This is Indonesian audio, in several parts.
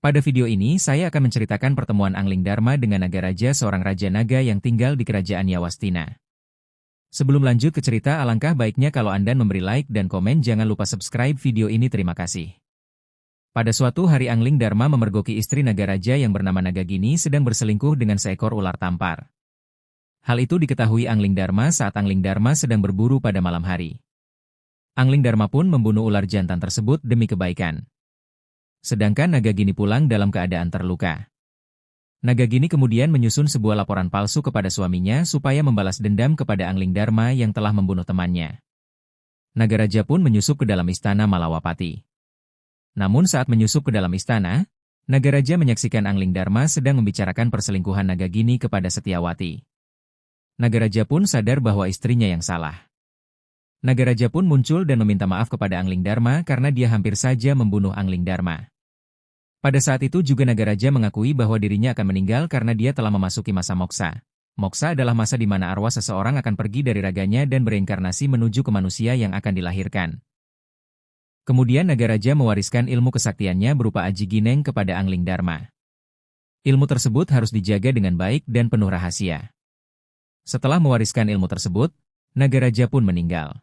Pada video ini, saya akan menceritakan pertemuan Angling Dharma dengan Nagaraja, seorang Raja Naga yang tinggal di Kerajaan Yawastina. Sebelum lanjut ke cerita, alangkah baiknya kalau Anda memberi like dan komen. Jangan lupa subscribe video ini. Terima kasih. Pada suatu hari, Angling Dharma memergoki istri Nagaraja yang bernama Nagagini sedang berselingkuh dengan seekor ular tampar. Hal itu diketahui Angling Dharma saat Angling Dharma sedang berburu pada malam hari. Angling Dharma pun membunuh ular jantan tersebut demi kebaikan. Sedangkan Nagagini pulang dalam keadaan terluka. Nagagini kemudian menyusun sebuah laporan palsu kepada suaminya supaya membalas dendam kepada Angling Dharma yang telah membunuh temannya. Nagaraja pun menyusup ke dalam istana Malawapati. Namun saat menyusup ke dalam istana, Nagaraja menyaksikan Angling Dharma sedang membicarakan perselingkuhan Nagagini kepada Setyawati. Nagaraja pun sadar bahwa istrinya yang salah. Nagaraja pun muncul dan meminta maaf kepada Angling Dharma karena dia hampir saja membunuh Angling Dharma. Pada saat itu juga Nagaraja mengakui bahwa dirinya akan meninggal karena dia telah memasuki masa moksa. Moksa adalah masa di mana arwah seseorang akan pergi dari raganya dan bereinkarnasi menuju ke manusia yang akan dilahirkan. Kemudian Nagaraja mewariskan ilmu kesaktiannya berupa Aji Gineng kepada Angling Dharma. Ilmu tersebut harus dijaga dengan baik dan penuh rahasia. Setelah mewariskan ilmu tersebut, Nagaraja pun meninggal.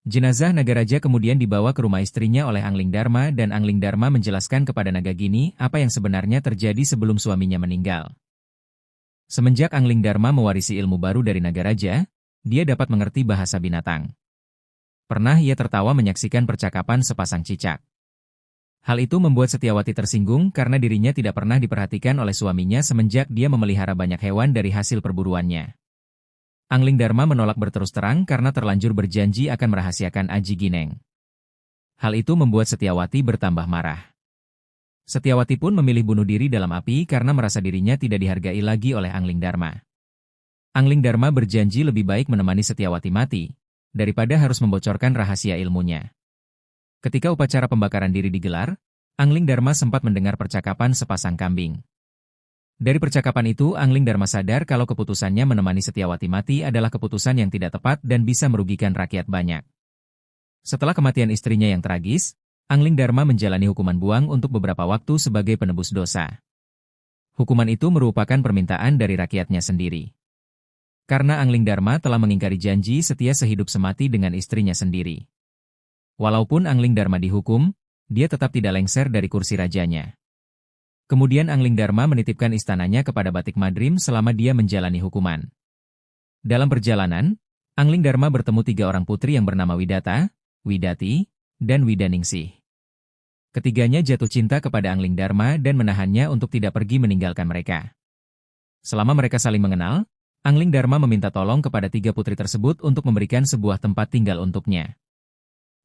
Jenazah Nagaraja kemudian dibawa ke rumah istrinya oleh Angling Dharma dan Angling Dharma menjelaskan kepada Nagagini apa yang sebenarnya terjadi sebelum suaminya meninggal. Semenjak Angling Dharma mewarisi ilmu baru dari Nagaraja, dia dapat mengerti bahasa binatang. Pernah ia tertawa menyaksikan percakapan sepasang cicak. Hal itu membuat Setyawati tersinggung karena dirinya tidak pernah diperhatikan oleh suaminya semenjak dia memelihara banyak hewan dari hasil perburuannya. Angling Dharma menolak berterus terang karena terlanjur berjanji akan merahasiakan Aji Gineng. Hal itu membuat Setyawati bertambah marah. Setyawati pun memilih bunuh diri dalam api karena merasa dirinya tidak dihargai lagi oleh Angling Dharma. Angling Dharma berjanji lebih baik menemani Setyawati mati, daripada harus membocorkan rahasia ilmunya. Ketika upacara pembakaran diri digelar, Angling Dharma sempat mendengar percakapan sepasang kambing. Dari percakapan itu, Angling Dharma sadar kalau keputusannya menemani Setyawati mati adalah keputusan yang tidak tepat dan bisa merugikan rakyat banyak. Setelah kematian istrinya yang tragis, Angling Dharma menjalani hukuman buang untuk beberapa waktu sebagai penebus dosa. Hukuman itu merupakan permintaan dari rakyatnya sendiri. Karena Angling Dharma telah mengingkari janji setia sehidup semati dengan istrinya sendiri. Walaupun Angling Dharma dihukum, dia tetap tidak lengser dari kursi rajanya. Kemudian Angling Dharma menitipkan istananya kepada Batik Madrim selama dia menjalani hukuman. Dalam perjalanan, Angling Dharma bertemu 3 orang putri yang bernama Widata, Widati, dan Widaningsih. Ketiganya jatuh cinta kepada Angling Dharma dan menahannya untuk tidak pergi meninggalkan mereka. Selama mereka saling mengenal, Angling Dharma meminta tolong kepada 3 putri tersebut untuk memberikan sebuah tempat tinggal untuknya.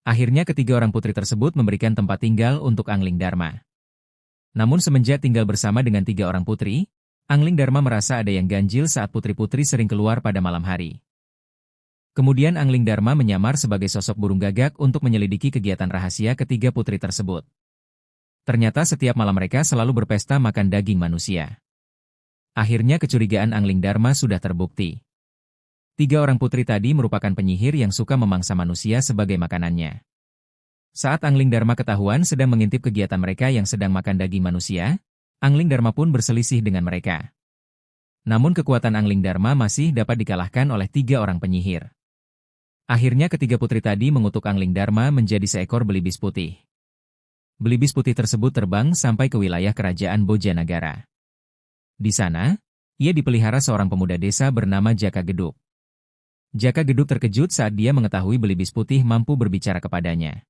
Akhirnya ketiga orang putri tersebut memberikan tempat tinggal untuk Angling Dharma. Namun semenjak tinggal bersama dengan 3 orang putri, Angling Dharma merasa ada yang ganjil saat putri-putri sering keluar pada malam hari. Kemudian Angling Dharma menyamar sebagai sosok burung gagak untuk menyelidiki kegiatan rahasia ketiga putri tersebut. Ternyata setiap malam mereka selalu berpesta makan daging manusia. Akhirnya kecurigaan Angling Dharma sudah terbukti. 3 orang putri tadi merupakan penyihir yang suka memangsa manusia sebagai makanannya. Saat Angling Dharma ketahuan sedang mengintip kegiatan mereka yang sedang makan daging manusia, Angling Dharma pun berselisih dengan mereka. Namun kekuatan Angling Dharma masih dapat dikalahkan oleh 3 orang penyihir. Akhirnya ketiga putri tadi mengutuk Angling Dharma menjadi seekor belibis putih. Belibis putih tersebut terbang sampai ke wilayah kerajaan Bojanagara. Di sana, ia dipelihara seorang pemuda desa bernama Jaka Geduk. Jaka Geduk terkejut saat dia mengetahui belibis putih mampu berbicara kepadanya.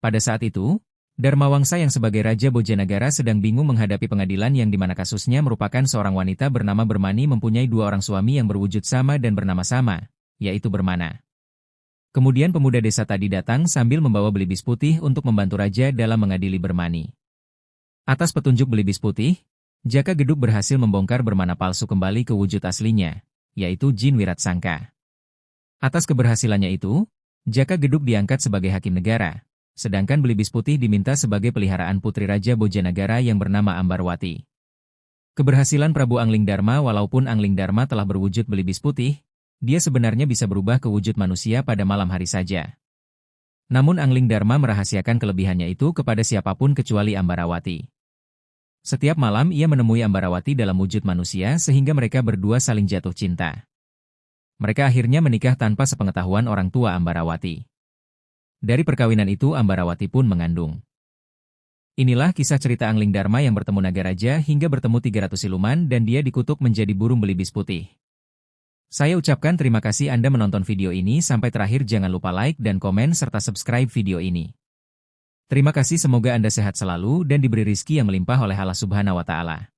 Pada saat itu, Dharmawangsa yang sebagai Raja Bojanagara sedang bingung menghadapi pengadilan yang dimana kasusnya merupakan seorang wanita bernama Bermani mempunyai 2 orang suami yang berwujud sama dan bernama sama, yaitu Bermana. Kemudian pemuda desa tadi datang sambil membawa belibis putih untuk membantu Raja dalam mengadili Bermani. Atas petunjuk belibis putih, Jaka Geduk berhasil membongkar Bermana palsu kembali ke wujud aslinya, yaitu Jin Wiratsangka. Atas keberhasilannya itu, Jaka Geduk diangkat sebagai hakim negara. Sedangkan belibis putih diminta sebagai peliharaan putri Raja Bojanagara yang bernama Ambarwati. Keberhasilan Prabu Angling Dharma. Walaupun Angling Dharma telah berwujud belibis putih, dia sebenarnya bisa berubah ke wujud manusia pada malam hari saja. Namun Angling Dharma merahasiakan kelebihannya itu kepada siapapun kecuali Ambarawati. Setiap malam ia menemui Ambarawati dalam wujud manusia sehingga mereka berdua saling jatuh cinta. Mereka akhirnya menikah tanpa sepengetahuan orang tua Ambarawati. Dari perkawinan itu Ambarawati pun mengandung. Inilah kisah cerita Angling Dharma yang bertemu naga raja hingga bertemu 300 siluman dan dia dikutuk menjadi burung belibis putih. Saya ucapkan terima kasih Anda menonton video ini sampai terakhir. Jangan lupa like dan komen serta subscribe video ini. Terima kasih, semoga Anda sehat selalu dan diberi rizki yang melimpah oleh Allah Subhanahu wa Ta'ala.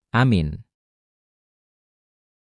Amin.